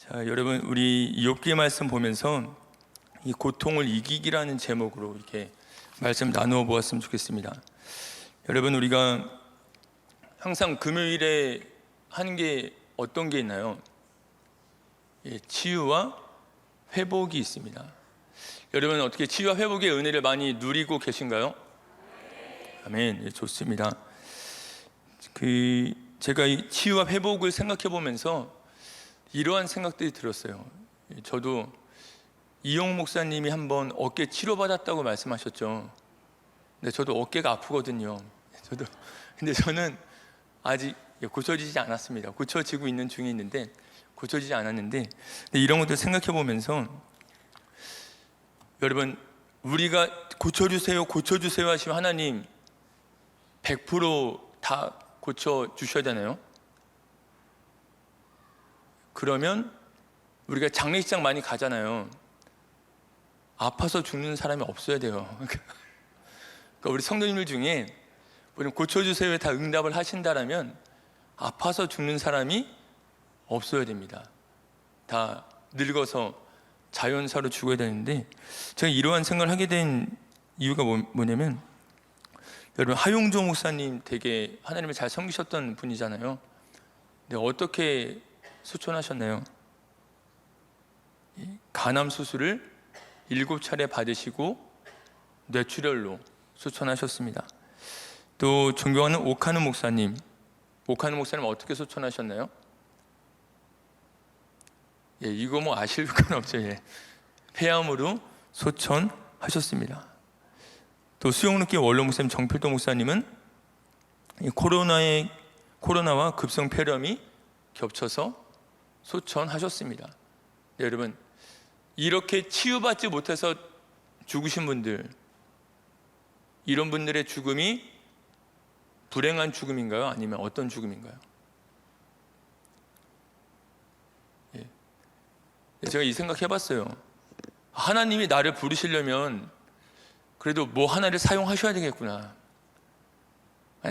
자, 여러분, 우리 욥기의 말씀 보면서 이 고통을 이기기라는 제목으로 이렇게 말씀 나누어 보았으면 좋겠습니다. 여러분, 우리가 항상 금요일에 하는 게 어떤 게 있나요? 치유와 회복이 있습니다. 여러분, 어떻게 치유와 회복의 은혜를 많이 누리고 계신가요? 아멘. 좋습니다. 제가 이 치유와 회복을 생각해 보면서 이러한 생각들이 들었어요. 저도 이용 목사님이 한번 어깨 치료받았다고 말씀하셨죠. 근데 저도 어깨가 아프거든요. 근데 저는 아직 고쳐지지 않았습니다. 고쳐지고 있는 중에 있는데 고쳐지지 않았는데, 이런 것들 생각해 보면서 여러분, 우리가 고쳐주세요 하시면 하나님 100% 다 고쳐주셔야 되나요? 그러면 우리가 장례식장 많이 가잖아요. 아파서 죽는 사람이 없어야 돼요. 그러니까 우리 성도님들 중에 고쳐주세요에 다 응답을 하신다라면 아파서 죽는 사람이 없어야 됩니다. 다 늙어서 자연사로 죽어야 되는데, 제가 이러한 생각을 하게 된 이유가 뭐냐면, 여러분, 하용조 목사님 되게 하나님을 잘 섬기셨던 분이잖아요. 근데 어떻게 소천하셨나요? 간암 수술을 7차례 받으시고 뇌출혈로 소천하셨습니다. 또 존경하는 오카누 목사님 어떻게 소천하셨나요? 이거 뭐 아실 건 없죠. 폐암으로 소천하셨습니다. 또 수영루키 원로 목사님 정필도 목사님은 코로나와 급성 폐렴이 겹쳐서 소천하셨습니다. 여러분, 이렇게 치유받지 못해서 죽으신 분들, 이런 분들의 죽음이 불행한 죽음인가요? 아니면 어떤 죽음인가요? 제가 이 생각 해봤어요. 하나님이 나를 부르시려면 그래도 뭐 하나를 사용하셔야 되겠구나.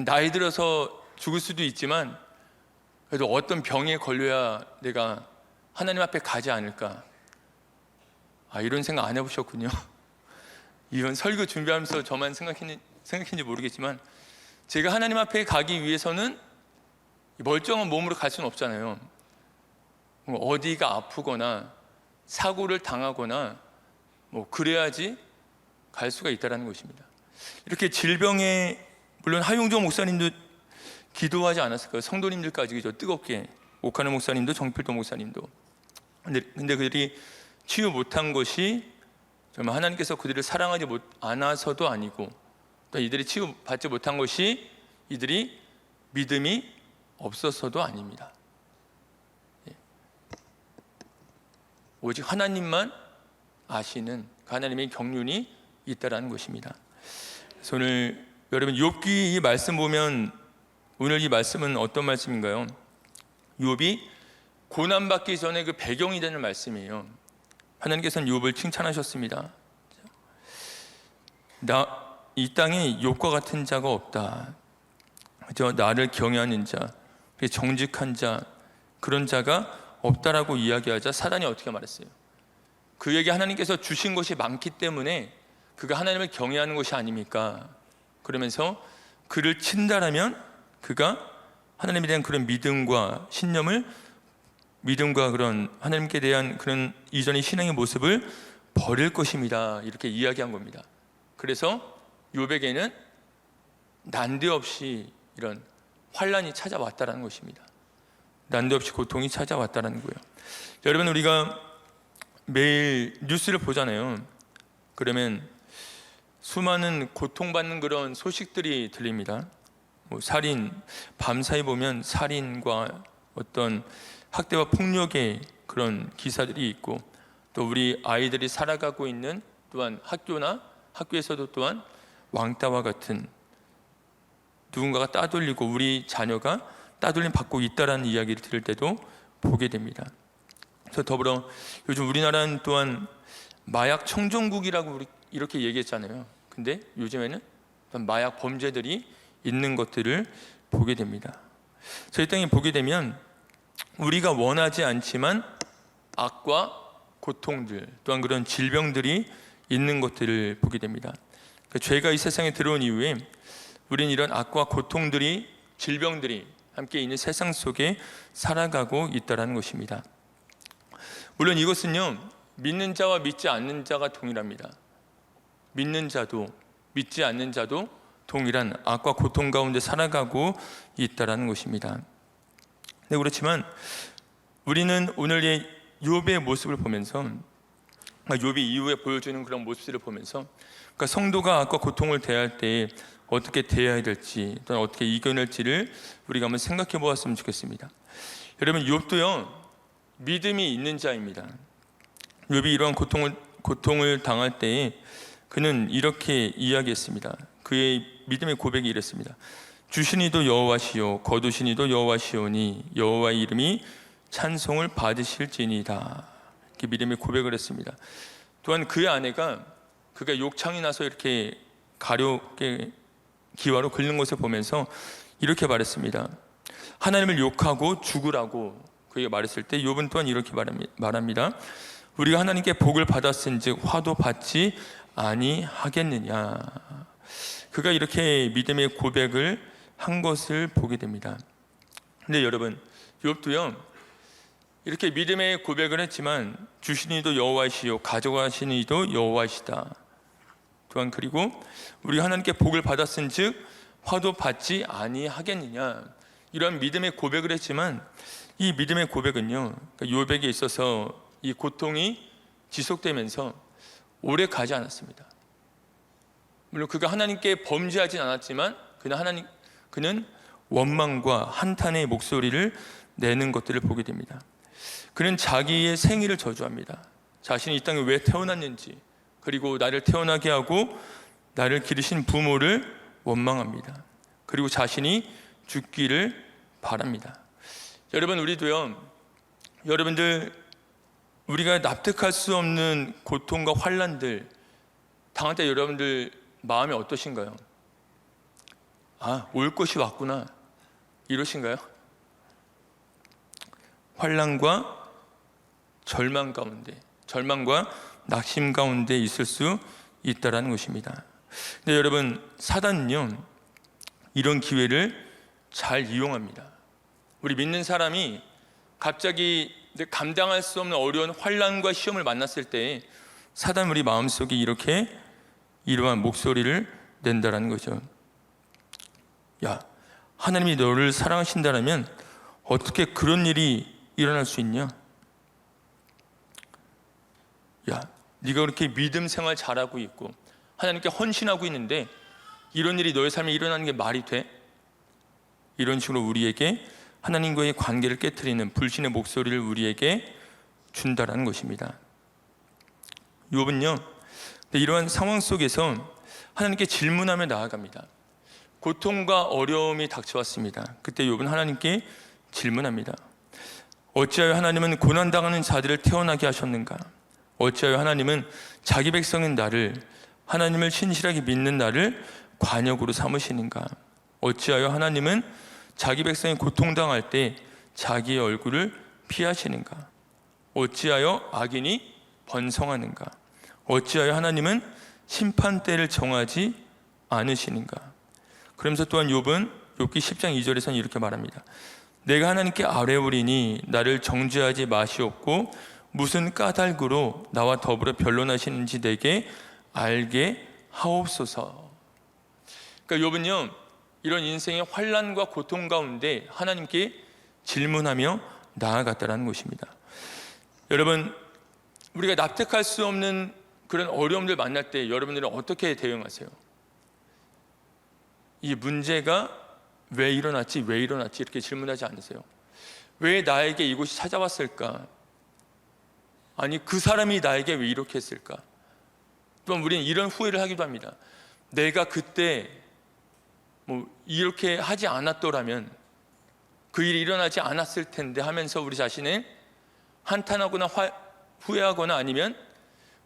나이 들어서 죽을 수도 있지만 그래도 어떤 병에 걸려야 내가 하나님 앞에 가지 않을까. 이런 생각 안 해보셨군요. 이건 설교 준비하면서 저만 생각했는지 모르겠지만, 제가 하나님 앞에 가기 위해서는 멀쩡한 몸으로 갈 수는 없잖아요. 어디가 아프거나 사고를 당하거나 그래야지 갈 수가 있다는 것입니다. 이렇게 질병에, 물론 하용조 목사님도 기도하지 않았을까요? 성도님들까지 뜨겁게, 오카노 목사님도 정필도 목사님도. 근데 그들이 치유 못한 것이 정말 하나님께서 그들을 사랑하지 않아서도 아니고, 또 이들이 치유받지 못한 것이 이들이 믿음이 없어서도 아닙니다. 오직 하나님만 아시는 하나님의 경륜이 있다라는 것입니다. 그래서 오늘 여러분, 욥기 이 말씀 보면, 오늘 이 말씀은 어떤 말씀인가요? 욥이 고난받기 전에 그 배경이 되는 말씀이에요. 하나님께서는 욥을 칭찬하셨습니다. 이 땅에 욥과 같은 자가 없다. 그죠? 나를 경외하는 자, 정직한 자, 그런 자가 없다라고 이야기하자 사단이 어떻게 말했어요? 그에게 하나님께서 주신 것이 많기 때문에 그가 하나님을 경외하는 것이 아닙니까? 그러면서 그를 친다라면 그가 하나님에 대한 그런 믿음과 신념을, 믿음과 그런 하나님께 대한 그런 이전의 신앙의 모습을 버릴 것입니다. 이렇게 이야기한 겁니다. 그래서 욥에게는 난데없이 이런 환란이 찾아왔다라는 것입니다. 난데없이 고통이 찾아왔다라는 거예요. 여러분, 우리가 매일 뉴스를 보잖아요. 그러면 수많은 고통받는 그런 소식들이 들립니다. 살인, 밤사이 보면 살인과 어떤 학대와 폭력의 그런 기사들이 있고, 또 우리 아이들이 살아가고 있는 또한 학교에서도 또한 왕따와 같은, 누군가가 따돌리고 우리 자녀가 따돌림 받고 있다라는 이야기를 들을 때도 보게 됩니다. 그래서 더불어 요즘 우리나라는 또한 마약 청정국이라고 이렇게 얘기했잖아요. 근데 요즘에는 마약 범죄들이 있는 것들을 보게 됩니다. 저희 땅에 보게 되면 우리가 원하지 않지만 악과 고통들, 또한 그런 질병들이 있는 것들을 보게 됩니다. 죄가 이 세상에 들어온 이후에 우리는 이런 악과 고통들이, 질병들이 함께 있는 세상 속에 살아가고 있다는 것입니다. 물론 이것은요, 믿는 자와 믿지 않는 자가 동일합니다. 믿는 자도 믿지 않는 자도 동일한 악과 고통 가운데 살아가고 있다는 것입니다. 네, 그렇지만 우리는 오늘의 욥의 모습을 보면서, 욥이 이후에 보여주는 그런 모습들을 보면서, 그러니까 성도가 악과 고통을 대할 때 어떻게 대해야 될지, 또는 어떻게 이겨낼지를 우리가 한번 생각해 보았으면 좋겠습니다. 여러분, 욥도요 믿음이 있는 자입니다. 욥이 이러한 고통을 당할 때에 그는 이렇게 이야기했습니다. 그의 믿음의 고백이 이랬습니다. 주신 이도 여호와시요 거두신 이도 여호와시오니 여호와의 이름이 찬송을 받으실지니이다. 이렇게 믿음의 고백을 했습니다. 또한 그의 아내가 그가 욕창이 나서 이렇게 가렵게 기와로 긁는 것을 보면서 이렇게 말했습니다. 하나님을 욕하고 죽으라고 그에게 말했을 때 욥은 또한 이렇게 말합니다. 우리가 하나님께 복을 받았은즉 화도 받지 아니하겠느냐. 그가 이렇게 믿음의 고백을 한 것을 보게 됩니다. 근데 여러분, 욥도요 이렇게 믿음의 고백을 했지만 주신 이도 여호와시요 가져가신 이도 여호와시다. 또한 그리고 우리가 하나님께 복을 받았은즉 화도 받지 아니하겠느냐. 이런 믿음의 고백을 했지만 이 믿음의 고백은요, 욥에게 있어서 이 고통이 지속되면서 오래 가지 않았습니다. 물론 그가 하나님께 범죄하진 않았지만 그는 원망과 한탄의 목소리를 내는 것들을 보게 됩니다. 그는 자기의 생일을 저주합니다. 자신이 이 땅에 왜 태어났는지, 그리고 나를 태어나게 하고 나를 기르신 부모를 원망합니다. 그리고 자신이 죽기를 바랍니다. 여러분, 우리도요, 여러분들 우리가 납득할 수 없는 고통과 환난들 당할 때 여러분들 마음이 어떠신가요? 아, 올 것이 왔구나 이러신가요? 환난과 절망 가운데, 절망과 낙심 가운데 있을 수 있다라는 것입니다. 근데 여러분, 사단은요 이런 기회를 잘 이용합니다. 우리 믿는 사람이 갑자기 감당할 수 없는 어려운 환난과 시험을 만났을 때 사단 우리 마음속에 이렇게 이러한 목소리를 낸다라는 거죠. 야, 하나님이 너를 사랑하신다면 어떻게 그런 일이 일어날 수 있냐? 야, 네가 그렇게 믿음 생활 잘하고 있고 하나님께 헌신하고 있는데 이런 일이 너의 삶에 일어나는 게 말이 돼? 이런 식으로 우리에게 하나님과의 관계를 깨트리는 불신의 목소리를 우리에게 준다라는 것입니다. 욥은요, 이러한 상황 속에서 하나님께 질문하며 나아갑니다. 고통과 어려움이 닥쳐왔습니다. 그때 욥은 하나님께 질문합니다. 어찌하여 하나님은 고난당하는 자들을 태어나게 하셨는가? 어찌하여 하나님은 자기 백성인 나를, 하나님을 신실하게 믿는 나를 관역으로 삼으시는가? 어찌하여 하나님은 자기 백성이 고통당할 때 자기의 얼굴을 피하시는가? 어찌하여 악인이 번성하는가? 어찌하여 하나님은 심판대를 정하지 않으시는가? 그러면서 또한 욥은 욥기 10장 2절에서는 이렇게 말합니다. 내가 하나님께 아뢰오리니 나를 정죄하지 마시옵고 무슨 까닭으로 나와 더불어 변론하시는지 내게 알게 하옵소서. 그러니까 욥은요 이런 인생의 환난과 고통 가운데 하나님께 질문하며 나아갔다는 것입니다. 여러분, 우리가 납득할 수 없는 그런 어려움들 만날 때 여러분들은 어떻게 대응하세요? 이 문제가 왜 일어났지 이렇게 질문하지 않으세요? 왜 나에게 이곳이 찾아왔을까? 아니, 그 사람이 나에게 왜 이렇게 했을까? 또한 우리는 이런 후회를 하기도 합니다. 내가 그때 이렇게 하지 않았더라면 그 일이 일어나지 않았을 텐데 하면서 우리 자신을 한탄하거나 후회하거나 아니면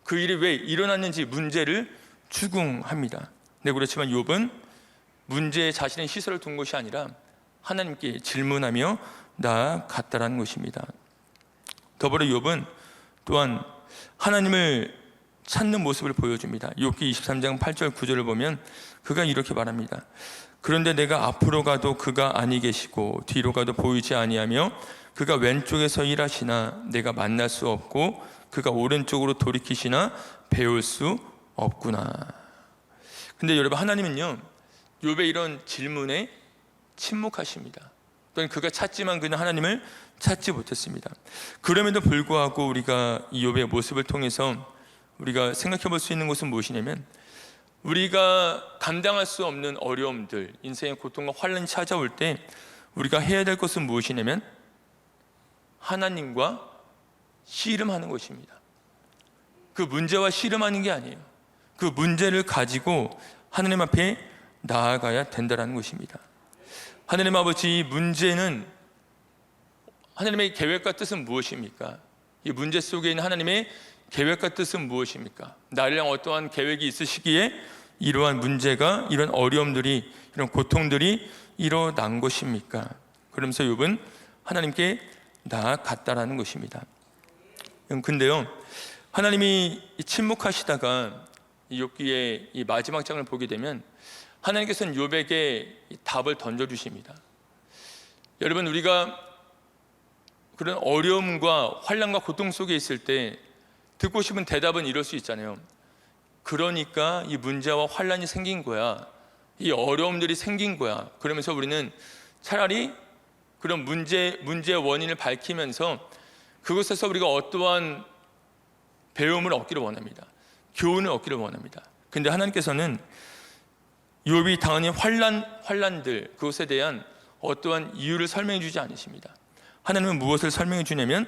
그 일이 왜 일어났는지 문제를 추궁합니다. 네, 그렇지만 욥은 문제에 자신의 시선을 둔 것이 아니라 하나님께 질문하며 나아갔다라는 것입니다. 더불어 욥은 또한 하나님을 찾는 모습을 보여줍니다. 욥기 23장 8절 9절을 보면 그가 이렇게 말합니다. 그런데 내가 앞으로 가도 그가 아니 계시고 뒤로 가도 보이지 아니하며 그가 왼쪽에서 일하시나 내가 만날 수 없고 그가 오른쪽으로 돌이키시나 배울 수 없구나. 근데 여러분, 하나님은요 욥의 이런 질문에 침묵하십니다. 또는 그가 찾지만 그는 하나님을 찾지 못했습니다. 그럼에도 불구하고 우리가 이 욥의 모습을 통해서 우리가 생각해 볼 수 있는 것은 무엇이냐면, 우리가 감당할 수 없는 어려움들, 인생의 고통과 환란이 찾아올 때 우리가 해야 될 것은 무엇이냐면 하나님과 씨름하는 것입니다. 그 문제와 씨름하는 게 아니에요. 그 문제를 가지고 하나님 앞에 나아가야 된다는 것입니다. 하나님 아버지, 이 문제는 하나님의 계획과 뜻은 무엇입니까? 이 문제 속에 있는 하나님의 계획과 뜻은 무엇입니까? 나를 향한 어떠한 계획이 있으시기에 이러한 문제가, 이런 어려움들이, 이런 고통들이 일어난 것입니까? 그러면서 욥은 하나님께 나아갔다라는 것입니다. 근데요, 하나님이 침묵하시다가 이 욥기의 이 마지막 장을 보게 되면 하나님께서는 욥에게 답을 던져주십니다. 여러분, 우리가 그런 어려움과 환난과 고통 속에 있을 때 듣고 싶은 대답은 이럴 수 있잖아요. 그러니까 이 문제와 환난이 생긴 거야, 이 어려움들이 생긴 거야. 그러면서 우리는 차라리 그런 문제의 원인을 밝히면서 그것에서 우리가 어떠한 배움을 얻기를 원합니다. 교훈을 얻기를 원합니다. 근데 하나님께서는 욥이 당하는 환난들, 그것에 대한 어떠한 이유를 설명해 주지 않으십니다. 하나님은 무엇을 설명해 주냐면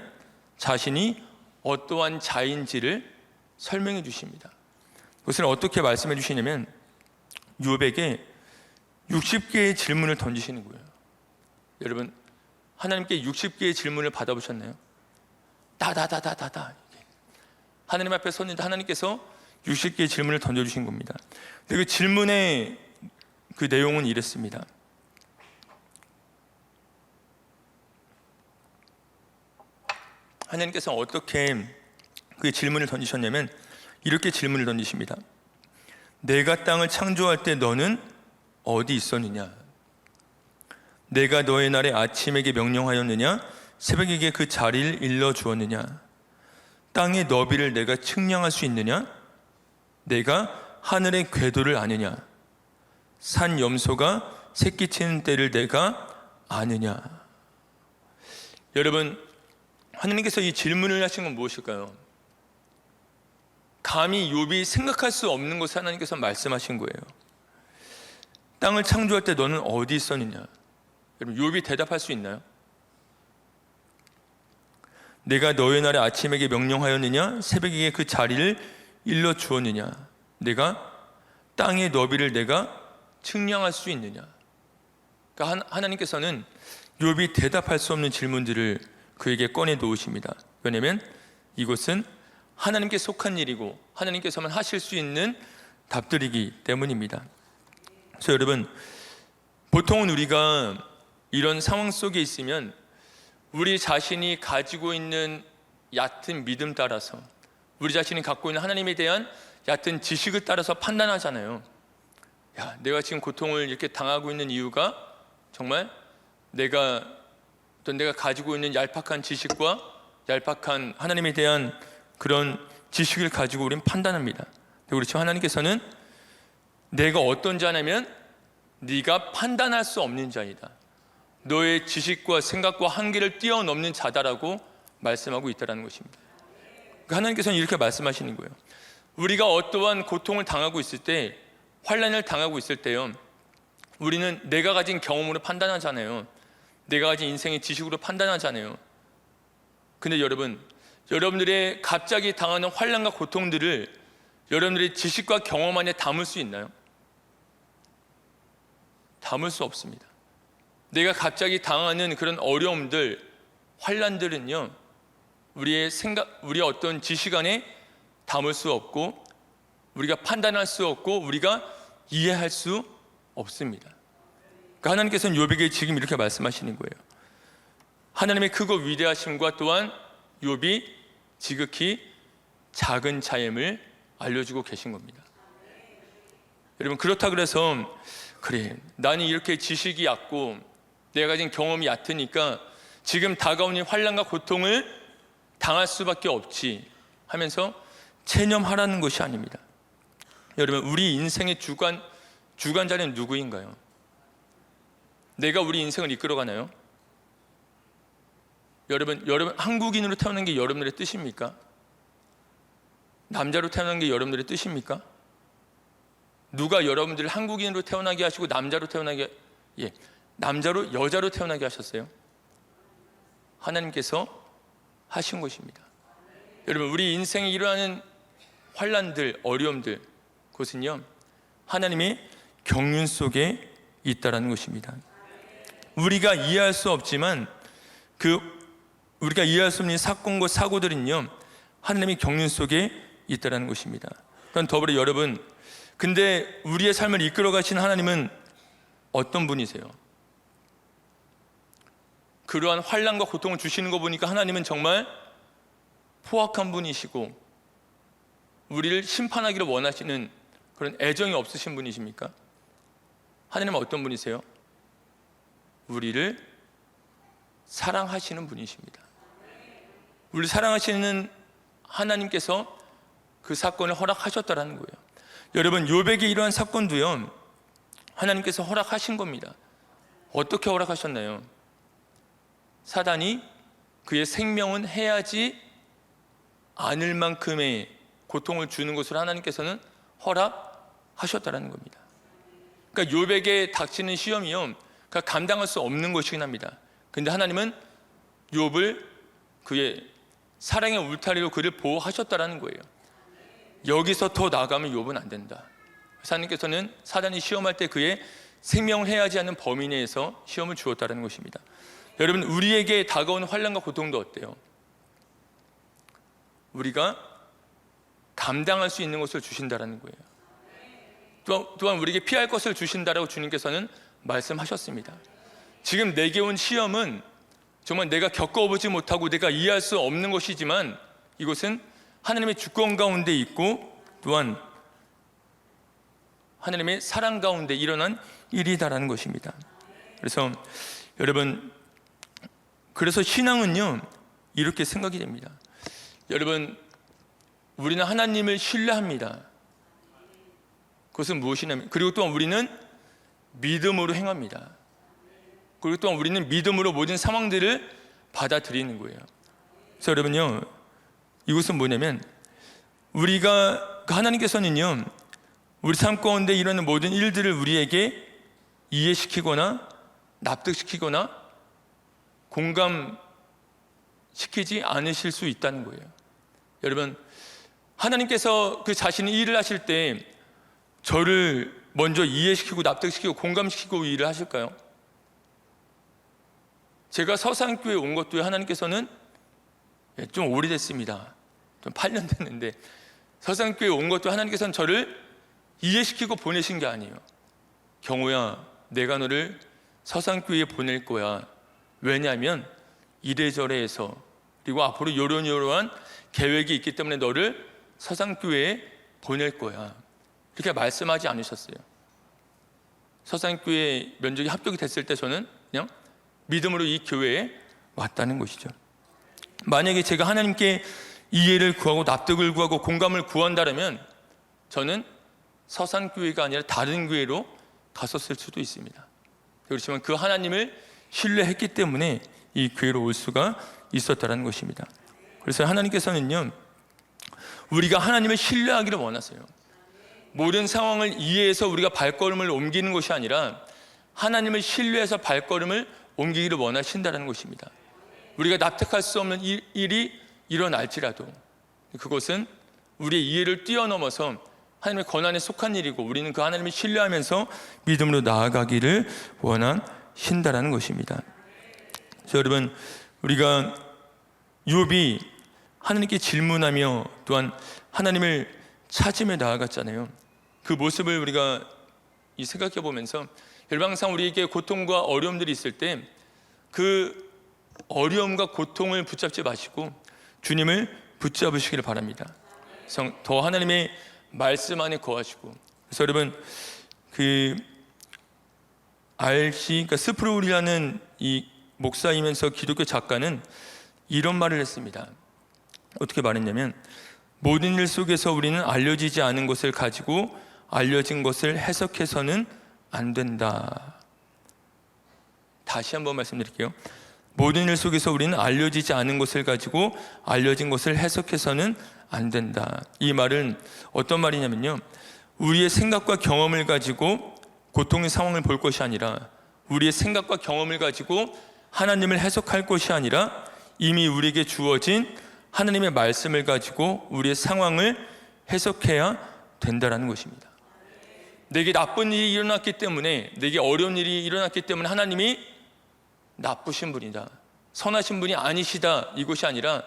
자신이 어떠한 자인지를 설명해 주십니다. 그것을 어떻게 말씀해 주시냐면 욥에게 60개의 질문을 던지시는 거예요. 여러분, 하나님께 60개의 질문을 받아보셨나요? 다다다다다다. 하나님 앞에 섰는데 하나님께서 60개의 질문을 던져주신 겁니다. 근데 그 질문의 그 내용은 이랬습니다. 하나님께서 어떻게 그 질문을 던지셨냐면 이렇게 질문을 던지십니다. 내가 땅을 창조할 때 너는 어디 있었느냐? 내가 너의 날에 아침에게 명령하였느냐? 새벽에게 그 자리를 일러주었느냐? 땅의 너비를 내가 측량할 수 있느냐? 내가 하늘의 궤도를 아느냐? 산 염소가 새끼치는 때를 내가 아느냐? 여러분, 하나님께서 이 질문을 하신 건 무엇일까요? 감히 욥이 생각할 수 없는 것을 하나님께서 말씀하신 거예요. 땅을 창조할 때 너는 어디 있었느냐? 여러분, 욥이 대답할 수 있나요? 내가 너의 날에 아침에게 명령하였느냐? 새벽에게 그 자리를 일러주었느냐? 내가 땅의 너비를 내가 측량할 수 있느냐? 그러니까 하나님께서는 욥이 대답할 수 없는 질문들을 그에게 꺼내 놓으십니다. 왜냐하면 이것은 하나님께 속한 일이고 하나님께서만 하실 수 있는 답들이기 때문입니다. 그래서 여러분, 보통은 우리가 이런 상황 속에 있으면 우리 자신이 가지고 있는 얕은 믿음 따라서, 우리 자신이 갖고 있는 하나님에 대한 얕은 지식을 따라서 판단하잖아요. 야, 내가 지금 고통을 이렇게 당하고 있는 이유가 정말 내가 가지고 있는 얄팍한 지식과 얄팍한 하나님에 대한 그런 지식을 가지고 우리는 판단합니다. 그렇지만 하나님께서는 내가 어떤 자냐면 네가 판단할 수 없는 자이다, 너의 지식과 생각과 한계를 뛰어넘는 자다라고 말씀하고 있다는 것입니다. 그러니까 하나님께서는 이렇게 말씀하시는 거예요. 우리가 어떠한 고통을 당하고 있을 때, 환난을 당하고 있을 때요, 우리는 내가 가진 경험으로 판단하잖아요. 내가 가진 인생의 지식으로 판단하잖아요. 근데 여러분들의 갑자기 당하는 환난과 고통들을 여러분들의 지식과 경험 안에 담을 수 있나요? 담을 수 없습니다. 내가 갑자기 당하는 그런 어려움들, 환난들은요, 우리의 어떤 지식 안에 담을 수 없고, 우리가 판단할 수 없고, 우리가 이해할 수 없습니다. 그러니까 하나님께서는 욥에게 지금 이렇게 말씀하시는 거예요. 하나님의 크고 위대하심과 또한 욥이 지극히 작은 자임을 알려주고 계신 겁니다. 여러분, 그렇다 그래서 그래, 나는 이렇게 지식이 얕고 내가 가진 경험이 얕으니까 지금 다가오는 환난과 고통을 당할 수밖에 없지 하면서 체념하라는 것이 아닙니다. 여러분, 우리 인생의 주관자는 누구인가요? 내가 우리 인생을 이끌어가나요? 여러분 한국인으로 태어난 게 여러분들의 뜻입니까? 남자로 태어난 게 여러분들의 뜻입니까? 누가 여러분들을 한국인으로 태어나게 하시고 남자로 여자로 태어나게 하셨어요? 하나님께서 하신 것입니다. 여러분, 우리 인생에 일어나는 환난들, 어려움들, 그것은요 하나님의 경륜 속에 있다라는 것입니다. 우리가 이해할 수 없지만 우리가 이해할 수 없는 사건과 사고들은요 하나님의 경륜 속에 있다라는 것입니다. 그럼 더불어 여러분, 근데 우리의 삶을 이끌어 가신 하나님은 어떤 분이세요? 그러한 환난과 고통을 주시는 거 보니까 하나님은 정말 포악한 분이시고 우리를 심판하기를 원하시는 그런 애정이 없으신 분이십니까? 하나님은 어떤 분이세요? 우리를 사랑하시는 분이십니다. 우리를 사랑하시는 하나님께서 그 사건을 허락하셨다라는 거예요. 여러분, 욥에게 이러한 사건도요 하나님께서 허락하신 겁니다. 어떻게 허락하셨나요? 사단이 그의 생명은 해하지 않을 만큼의 고통을 주는 것을 하나님께서는 허락하셨다라는 겁니다. 그러니까 욥에게 닥치는 시험이요 감당할 수 없는 것이긴 합니다. 그런데 하나님은 욥을 그의 사랑의 울타리로 그를 보호하셨다라는 거예요. 여기서 더 나아가면 욥은 안 된다. 하나님께서는 사단이 시험할 때 그의 생명을 해하지 않는 범위 내에서 시험을 주었다는 것입니다. 여러분, 우리에게 다가오는 환난과 고통도 어때요? 우리가 감당할 수 있는 것을 주신다는 거예요. 또한 우리에게 피할 것을 주신다라고 주님께서는 말씀하셨습니다. 지금 내게 온 시험은 정말 내가 겪어보지 못하고 내가 이해할 수 없는 것이지만 이것은 하나님의 주권 가운데 있고 또한 하나님의 사랑 가운데 일어난 일이다라는 것입니다. 그래서 여러분, 그래서 신앙은요 이렇게 생각이 됩니다. 여러분, 우리는 하나님을 신뢰합니다. 그것은 무엇이냐면, 그리고 또한 우리는 믿음으로 행합니다. 그리고 또한 우리는 믿음으로 모든 상황들을 받아들이는 거예요. 그래서 여러분요, 이것은 뭐냐면 우리가 하나님께서는요 우리 삶 가운데 일어나는 모든 일들을 우리에게 이해시키거나 납득시키거나 공감시키지 않으실 수 있다는 거예요. 여러분, 하나님께서 그 자신이 일을 하실 때 저를 먼저 이해시키고 납득시키고 공감시키고 일을 하실까요? 제가 서산교회에 온 것도 하나님께서는 좀 오래됐습니다. 좀 8년 됐는데 서산교회에 온 것도 하나님께서는 저를 이해시키고 보내신 게 아니에요. 경호야, 내가 너를 서산교회에 보낼 거야. 왜냐하면 이래저래 해서 그리고 앞으로 요런 계획이 있기 때문에 너를 서산교회에 보낼 거야. 이렇게 말씀하지 않으셨어요. 서산교회 면접이 합격이 됐을 때 저는 그냥 믿음으로 이 교회에 왔다는 것이죠. 만약에 제가 하나님께 이해를 구하고 납득을 구하고 공감을 구한다면 저는 서산교회가 아니라 다른 교회로 갔었을 수도 있습니다. 그렇지만 그 하나님을 신뢰했기 때문에 이 교회로 올 수가 있었다는 것입니다. 그래서 하나님께서는요 우리가 하나님을 신뢰하기를 원하세요. 모든 상황을 이해해서 우리가 발걸음을 옮기는 것이 아니라 하나님을 신뢰해서 발걸음을 옮기기를 원하신다는 것입니다. 우리가 납득할 수 없는 일이 일어날지라도 그것은 우리의 이해를 뛰어넘어서 하나님의 권한에 속한 일이고 우리는 그 하나님을 신뢰하면서 믿음으로 나아가기를 원하신다는 것입니다. 그래서 여러분, 우리가 욥이 하나님께 질문하며 또한 하나님을 찾으며 나아갔잖아요. 그 모습을 우리가 생각해 보면서 여러분, 항상 우리에게 고통과 어려움들이 있을 때 그 어려움과 고통을 붙잡지 마시고 주님을 붙잡으시기를 바랍니다. 더 하나님의 말씀 안에 거하시고. 그래서 여러분 그러니까 스프롤이라는 이 목사이면서 기독교 작가는 이런 말을 했습니다. 어떻게 말했냐면, 모든 일 속에서 우리는 알려지지 않은 것을 가지고 알려진 것을 해석해서는 안 된다. 다시 한번 말씀드릴게요. 모든 일 속에서 우리는 알려지지 않은 것을 가지고 알려진 것을 해석해서는 안 된다. 이 말은 어떤 말이냐면요, 우리의 생각과 경험을 가지고 고통의 상황을 볼 것이 아니라, 우리의 생각과 경험을 가지고 하나님을 해석할 것이 아니라, 이미 우리에게 주어진 하나님의 말씀을 가지고 우리의 상황을 해석해야 된다는 것입니다. 내게 나쁜 일이 일어났기 때문에, 내게 어려운 일이 일어났기 때문에 하나님이 나쁘신 분이다, 선하신 분이 아니시다, 이것이 아니라,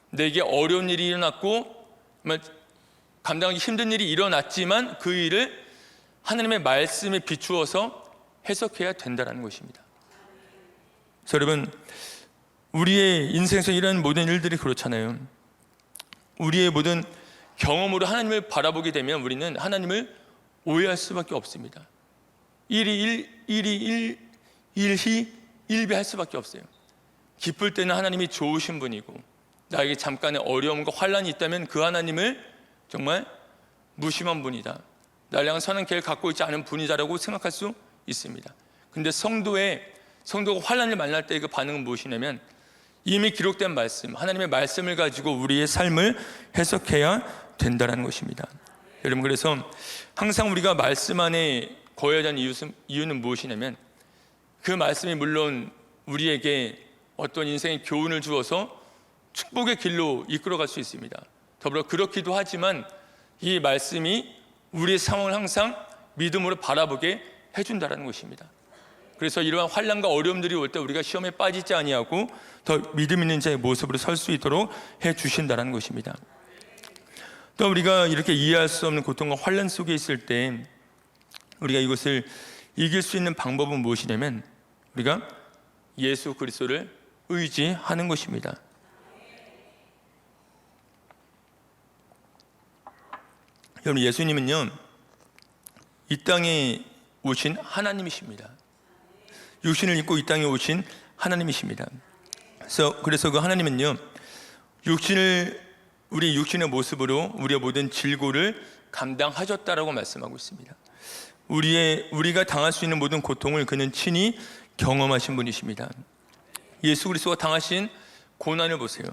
내게 어려운 일이 일어났고 감당하기 힘든 일이 일어났지만 그 일을 하나님의 말씀에 비추어서 해석해야 된다는 것입니다. 그래서 여러분, 우리의 인생에서 일어나는 모든 일들이 그렇잖아요. 우리의 모든 경험으로 하나님을 바라보게 되면 우리는 하나님을 오해할 수밖에 없습니다. 일이 일히 일비할 수밖에 없어요. 기쁠 때는 하나님이 좋으신 분이고, 나에게 잠깐의 어려움과 환난이 있다면 그 하나님을 정말 무심한 분이다, 나를 향한 선한 계획을 갖고 있지 않은 분이다라고 생각할 수 있습니다. 근데 성도가 환난을 만날 때의 그 반응은 무엇이냐면, 이미 기록된 말씀, 하나님의 말씀을 가지고 우리의 삶을 해석해야 된다는 것입니다. 여러분, 그래서 항상 우리가 말씀 안에 거해야 하는 이유는 무엇이냐면, 그 말씀이 물론 우리에게 어떤 인생의 교훈을 주어서 축복의 길로 이끌어갈 수 있습니다. 더불어 그렇기도 하지만 이 말씀이 우리의 상황을 항상 믿음으로 바라보게 해준다는 것입니다. 그래서 이러한 환난과 어려움들이 올 때 우리가 시험에 빠지지 아니하고 더 믿음 있는 자의 모습으로 설 수 있도록 해주신다는 것입니다. 또 우리가 이렇게 이해할 수 없는 고통과 환난 속에 있을 때 우리가 이것을 이길 수 있는 방법은 무엇이냐면, 우리가 예수 그리스도를 의지하는 것입니다. 여러분, 예수님은요, 이 땅에 오신 하나님이십니다. 육신을 입고 이 땅에 오신 하나님이십니다. 그래서 그 하나님은요, 우리 육신의 모습으로 우리의 모든 질고를 감당하셨다라고 말씀하고 있습니다. 우리가 당할 수 있는 모든 고통을 그는 친히 경험하신 분이십니다. 예수 그리스도가 당하신 고난을 보세요.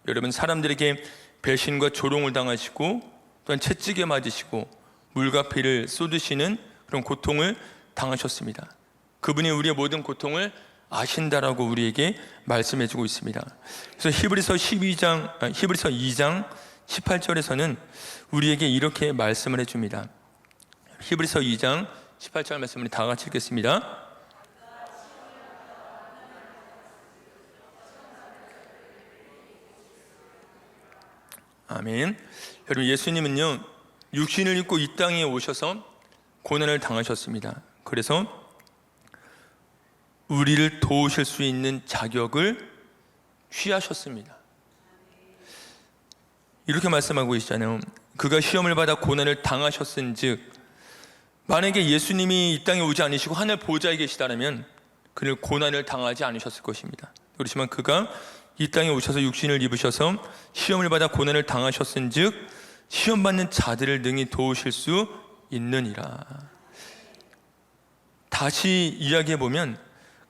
여러분, 사람들에게 배신과 조롱을 당하시고, 또한 채찍에 맞으시고 물과 피를 쏟으시는 그런 고통을 당하셨습니다. 그분이 우리의 모든 고통을 아신다라고 우리에게 말씀해주고 있습니다. 그래서 히브리서 2장 18절에서는 우리에게 이렇게 말씀을 해줍니다. 히브리서 2장 18절 말씀을 다 같이 읽겠습니다. 아멘. 여러분, 예수님은요, 육신을 입고 이 땅에 오셔서 고난을 당하셨습니다. 그래서 우리를 도우실 수 있는 자격을 취하셨습니다. 이렇게 말씀하고 있잖아요. 그가 시험을 받아 고난을 당하셨은즉, 만약에 예수님이 이 땅에 오지 않으시고 하늘 보좌에 계시다면 그를 고난을 당하지 않으셨을 것입니다. 그렇지만 그가 이 땅에 오셔서 육신을 입으셔서 시험을 받아 고난을 당하셨은즉 시험받는 자들을 능히 도우실 수 있느니라. 다시 이야기해보면,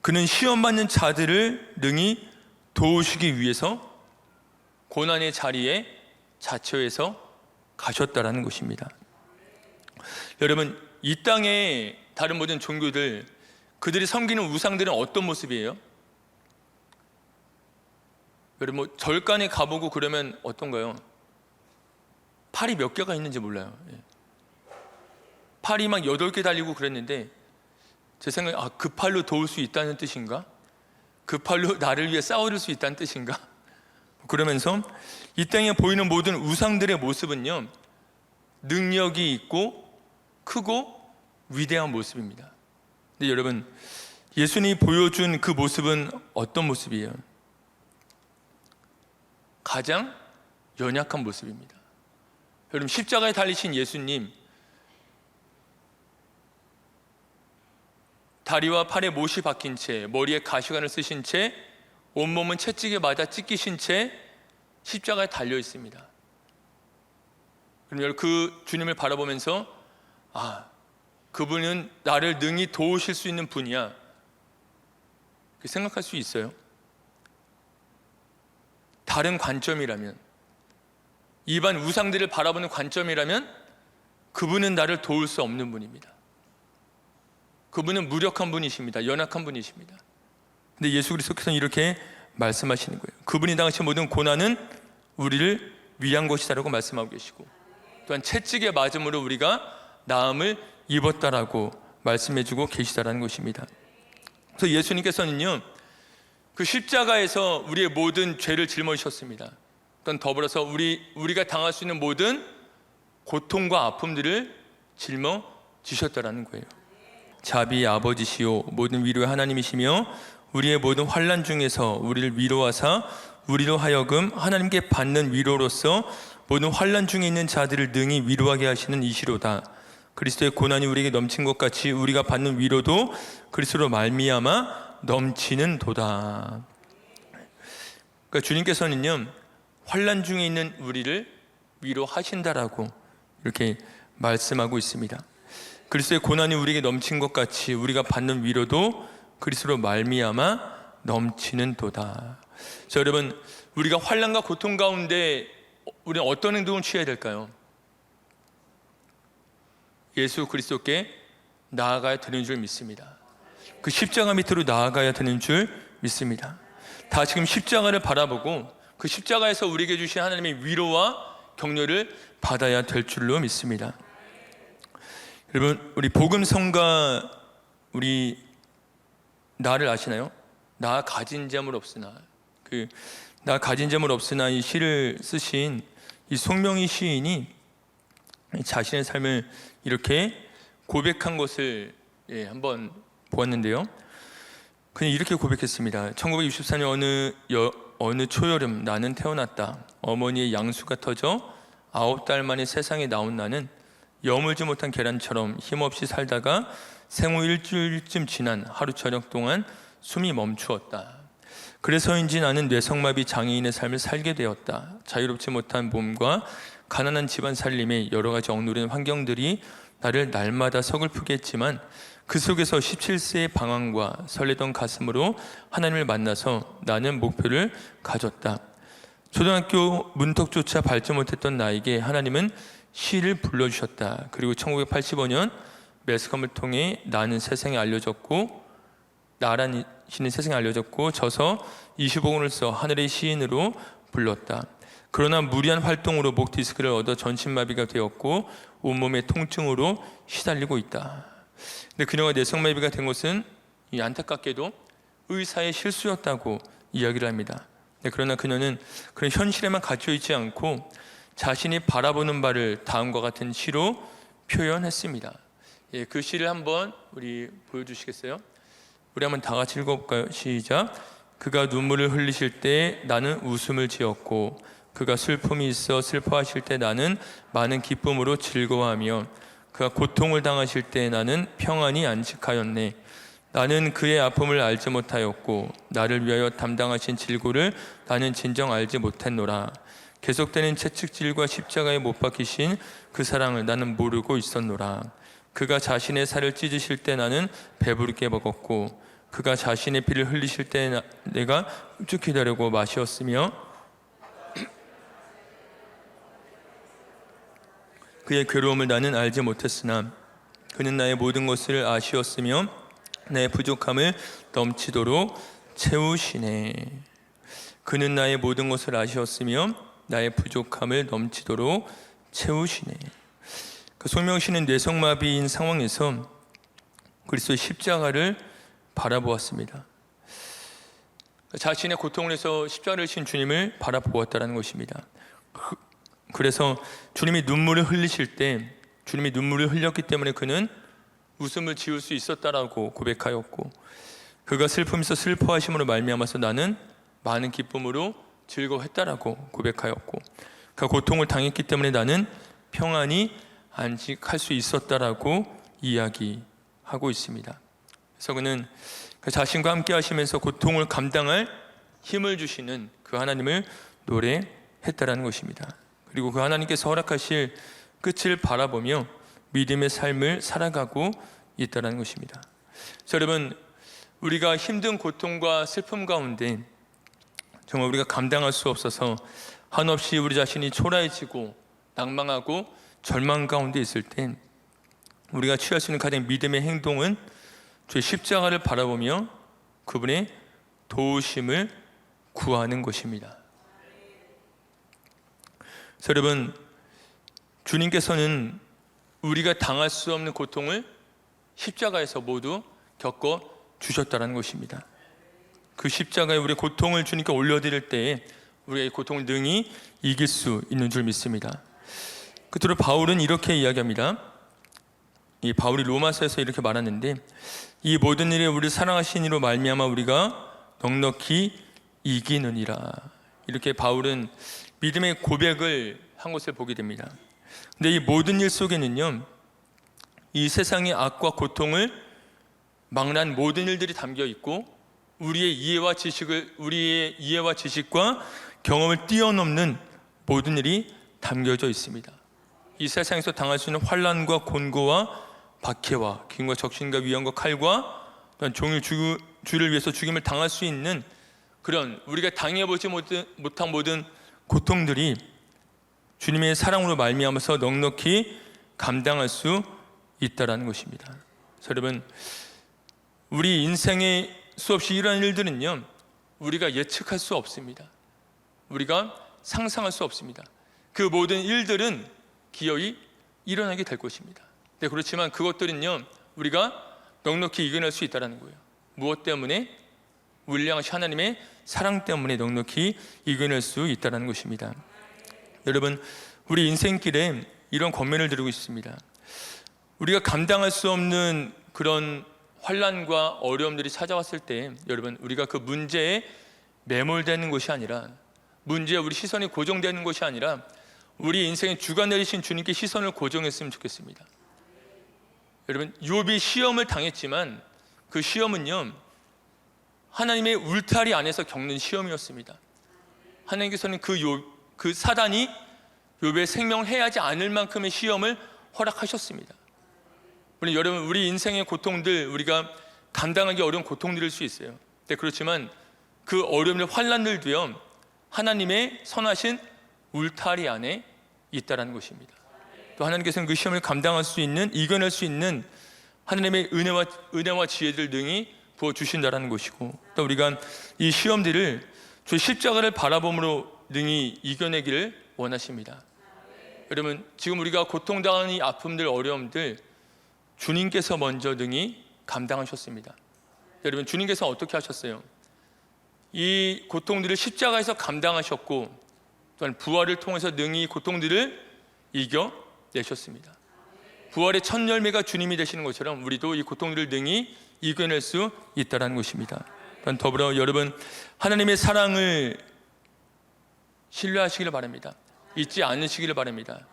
그는 시험받는 자들을 능히 도우시기 위해서 고난의 자리에 자처해서 가셨다라는 것입니다. 여러분, 이 땅의 다른 모든 종교들, 그들이 섬기는 우상들은 어떤 모습이에요? 여러분, 절간에 가보고 그러면 어떤가요? 팔이 몇 개가 있는지 몰라요. 팔이 막 8개 달리고 그랬는데, 제 생각에 그 팔로 도울 수 있다는 뜻인가? 그 팔로 나를 위해 싸워줄 수 있다는 뜻인가? 그러면서 이 땅에 보이는 모든 우상들의 모습은요, 능력이 있고 크고 위대한 모습입니다. 근데 여러분, 예수님이 보여준 그 모습은 어떤 모습이에요? 가장 연약한 모습입니다. 여러분, 십자가에 달리신 예수님, 다리와 팔에 못이 박힌 채, 머리에 가시관을 쓰신 채, 온몸은 채찍에 맞아 찢기신 채 십자가에 달려 있습니다. 그럼 그 주님을 바라보면서 그분은 나를 능히 도우실 수 있는 분이야, 생각할 수 있어요? 다른 관점이라면, 일반 우상들을 바라보는 관점이라면 그분은 나를 도울 수 없는 분입니다. 그분은 무력한 분이십니다. 연약한 분이십니다. 근데 예수 그리스도께서는 이렇게 말씀하시는 거예요. 그분이 당하신 모든 고난은 우리를 위한 것이다라고 말씀하고 계시고, 또한 채찍에 맞음으로 우리가 나음을 입었다라고 말씀해주고 계시다라는 것입니다. 그래서 예수님께서는요, 그 십자가에서 우리의 모든 죄를 짊어지셨습니다. 또한 더불어서 우리가 당할 수 있는 모든 고통과 아픔들을 짊어지셨다라는 거예요. 자비의 아버지시요 모든 위로의 하나님이시며 우리의 모든 환난 중에서 우리를 위로하사 우리로 하여금 하나님께 받는 위로로서 모든 환난 중에 있는 자들을 능히 위로하게 하시는 이시로다. 그리스도의 고난이 우리에게 넘친 것 같이 우리가 받는 위로도 그리스도로 말미암아 넘치는 도다. 그러니까 주님께서는요, 환난 중에 있는 우리를 위로하신다라고 이렇게 말씀하고 있습니다. 그리스도의 고난이 우리에게 넘친 것 같이 우리가 받는 위로도 그리스도로 말미암아 넘치는 도다. 자, 여러분, 우리가 환난과 고통 가운데 우리는 어떤 행동을 취해야 될까요? 예수 그리스도께 나아가야 되는 줄 믿습니다. 그 십자가 밑으로 나아가야 되는 줄 믿습니다. 다 지금 십자가를 바라보고 그 십자가에서 우리에게 주신 하나님의 위로와 격려를 받아야 될 줄로 믿습니다. 여러분, 우리 복음성가 우리 나를 아시나요? 나 가진 재물 없으나, 나 가진 재물 없으나 이 시를 쓰신 이 송명희 시인이 자신의 삶을 이렇게 고백한 것을 한번 보았는데요. 그냥 이렇게 고백했습니다. 1964년 어느 초여름 나는 태어났다. 어머니의 양수가 터져 9달 만에 세상에 나온 나는 여물지 못한 계란처럼 힘없이 살다가 생후 일주일쯤 지난 하루 저녁 동안 숨이 멈추었다. 그래서인지 나는 뇌성마비 장애인의 삶을 살게 되었다. 자유롭지 못한 몸과 가난한 집안 살림에 여러 가지 억누른 환경들이 나를 날마다 서글프게 했지만 그 속에서 17세의 방황과 설레던 가슴으로 하나님을 만나서 나는 목표를 가졌다. 초등학교 문턱조차 밟지 못했던 나에게 하나님은 시를 불러주셨다. 그리고 1985년 매스컴을 통해 나는 세상에 알려졌고, 나란 시는 세상에 알려졌고, 저서 25권을 써 하늘의 시인으로 불렀다. 그러나 무리한 활동으로 목 디스크를 얻어 전신마비가 되었고 온몸의 통증으로 시달리고 있다. 근데 그녀가 뇌성마비가 된 것은 이 안타깝게도 의사의 실수였다고 이야기를 합니다. 그러나 그녀는 그런 현실에만 갇혀 있지 않고 자신이 바라보는 바를 다음과 같은 시로 표현했습니다. 그 시를 한번 우리 보여주시겠어요? 우리 한번 다 같이 읽어볼까요? 시작. 그가 눈물을 흘리실 때 나는 웃음을 지었고 그가 슬픔이 있어 슬퍼하실 때 나는 많은 기쁨으로 즐거워하며 그가 고통을 당하실 때 나는 평안히 안식하였네. 나는 그의 아픔을 알지 못하였고 나를 위하여 담당하신 질고를 나는 진정 알지 못했노라. 계속되는 채찍질과 십자가에 못 박히신 그 사랑을 나는 모르고 있었노라. 그가 자신의 살을 찢으실 때 나는 배부르게 먹었고 그가 자신의 피를 흘리실 때 내가 쭉 기다리고 마시었으며 그의 괴로움을 나는 알지 못했으나 그는 나의 모든 것을 아시었으며 나의 부족함을 넘치도록 채우시네. 그는 나의 모든 것을 아시었으며 나의 부족함을 넘치도록 채우시네. 그 송명희 씨는 뇌성마비인 상황에서 그리스도의 십자가를 바라보았습니다. 자신의 고통을 해서 십자가를 진 주님을 바라보았다는 것입니다. 그래서 주님이 눈물을 흘리실 때 주님이 눈물을 흘렸기 때문에 그는 웃음을 지을 수 있었다라고 고백하였고 그가 슬픔에서 슬퍼하심으로 말미암아서 나는 많은 기쁨으로 즐거워했다라고 고백하였고 그 고통을 당했기 때문에 나는 평안히 안식할 수 있었다라고 이야기하고 있습니다. 그래서 그는 그 자신과 함께 하시면서 고통을 감당할 힘을 주시는 그 하나님을 노래했다라는 것입니다. 그리고 그 하나님께서 허락하실 끝을 바라보며 믿음의 삶을 살아가고 있다는 것입니다. 자, 여러분, 우리가 힘든 고통과 슬픔 가운데 정말 우리가 감당할 수 없어서 한없이 우리 자신이 초라해지고 낭망하고 절망 가운데 있을 때 우리가 취할 수 있는 가장 믿음의 행동은 주의 십자가를 바라보며 그분의 도우심을 구하는 것입니다. 그래서 여러분, 주님께서는 우리가 당할 수 없는 고통을 십자가에서 모두 겪어 주셨다는 것입니다. 그 십자가에 우리의 고통을 주님께 올려드릴 때에 우리가 이 고통을 능히 이길 수 있는 줄 믿습니다. 끝으로 바울은 이렇게 이야기합니다. 이 바울이 로마서에서 이렇게 말하는데, 이 모든 일에 우리를 사랑하신 이로 말미암아 우리가 넉넉히 이기느니라. 이렇게 바울은 믿음의 고백을 한 것을 보게 됩니다. 근데 이 모든 일 속에는요, 이 세상의 악과 고통을 막는 모든 일들이 담겨 있고 우리의 이해와 지식과 경험을 뛰어넘는 모든 일이 담겨져 있습니다. 이 세상에서 당할 수 있는 환난과 곤고와 박해와 기근과 적신과 위험과 칼과 또한 종일 주를 위해서 죽임을 당할 수 있는 그런 우리가 당해보지 못한 모든 고통들이 주님의 사랑으로 말미암아서 넉넉히 감당할 수 있다라는 것입니다. 그래서 여러분, 우리 인생에 수없이 이러한 일들은요, 우리가 예측할 수 없습니다. 우리가 상상할 수 없습니다. 그 모든 일들은 기어이 일어나게 될 것입니다. 네, 그렇지만 그것들은요, 우리가 넉넉히 이겨낼 수 있다는 거예요. 무엇 때문에? 우리를 향하신 하나님의 사랑 때문에 넉넉히 이겨낼 수 있다는 것입니다. 여러분, 우리 인생길에 이런 권면을 드리고 있습니다. 우리가 감당할 수 없는 그런 환난과 어려움들이 찾아왔을 때, 여러분, 우리가 그 문제에 매몰되는 것이 아니라, 문제에 우리 시선이 고정되는 것이 아니라 우리 인생의 주관 내리신 주님께 시선을 고정했으면 좋겠습니다. 여러분, 욥이 시험을 당했지만 그 시험은요, 하나님의 울타리 안에서 겪는 시험이었습니다. 하나님께서는 그 사단이 욥의 생명을 해하지 않을 만큼의 시험을 허락하셨습니다. 여러분, 우리 인생의 고통들, 우리가 감당하기 어려운 고통들일 수 있어요. 네, 그렇지만 그 어려움들, 환난들도요, 하나님의 선하신 울타리 안에 있다라는 것입니다. 또 하나님께서는 그 시험을 감당할 수 있는, 이겨낼 수 있는 하나님의 은혜와 지혜를 능히 부어주신다라는 것이고, 또 우리가 이 시험들을 주의 십자가를 바라봄으로 능히 이겨내기를 원하십니다. 여러분, 지금 우리가 고통당하는 이 아픔들, 어려움들 주님께서 먼저 능히 감당하셨습니다. 여러분, 주님께서 어떻게 하셨어요? 이 고통들을 십자가에서 감당하셨고, 또한 부활을 통해서 능히 고통들을 이겨내셨습니다. 부활의 첫 열매가 주님이 되시는 것처럼 우리도 이 고통들을 능히 이겨낼 수 있다는 것입니다. 또한 더불어 여러분, 하나님의 사랑을 신뢰하시기를 바랍니다. 잊지 않으시기를 바랍니다.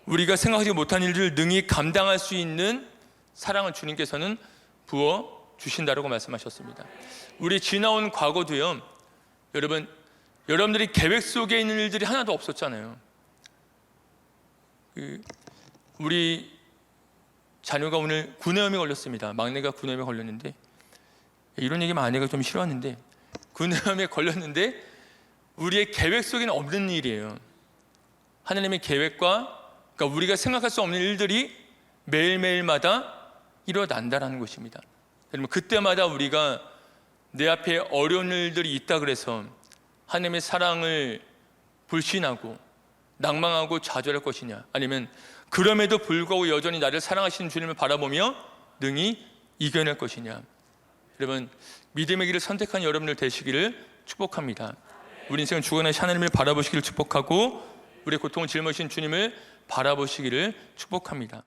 우리가 생각하지 못한 일들을 능히 감당할 수 있는 사랑을 주님께서는 부어 주신다라고 말씀하셨습니다. 우리 지나온 과거도요, 여러분들이 계획 속에 있는 일들이 하나도 없었잖아요. 우리 자녀가 오늘 구내염이 걸렸습니다. 막내가 구내염에 걸렸는데, 이런 얘기만 아내가 좀 싫어하는데, 구내염에 걸렸는데 우리의 계획 속에는 없는 일이에요. 하나님의 계획과, 그러니까 우리가 생각할 수 없는 일들이 매일매일마다 일어난다는 것입니다. 여러분, 그때마다 우리가 내 앞에 어려운 일들이 있다 그래서 하나님의 사랑을 불신하고 낭망하고 좌절할 것이냐, 아니면 그럼에도 불구하고 여전히 나를 사랑하시는 주님을 바라보며 능히 이겨낼 것이냐. 여러분, 믿음의 길을 선택한 여러분들 되시기를 축복합니다. 우리 인생은 주관하신 하나님을 바라보시기를 축복하고, 우리의 고통을 짊어지신 주님을 바라보시기를 축복합니다.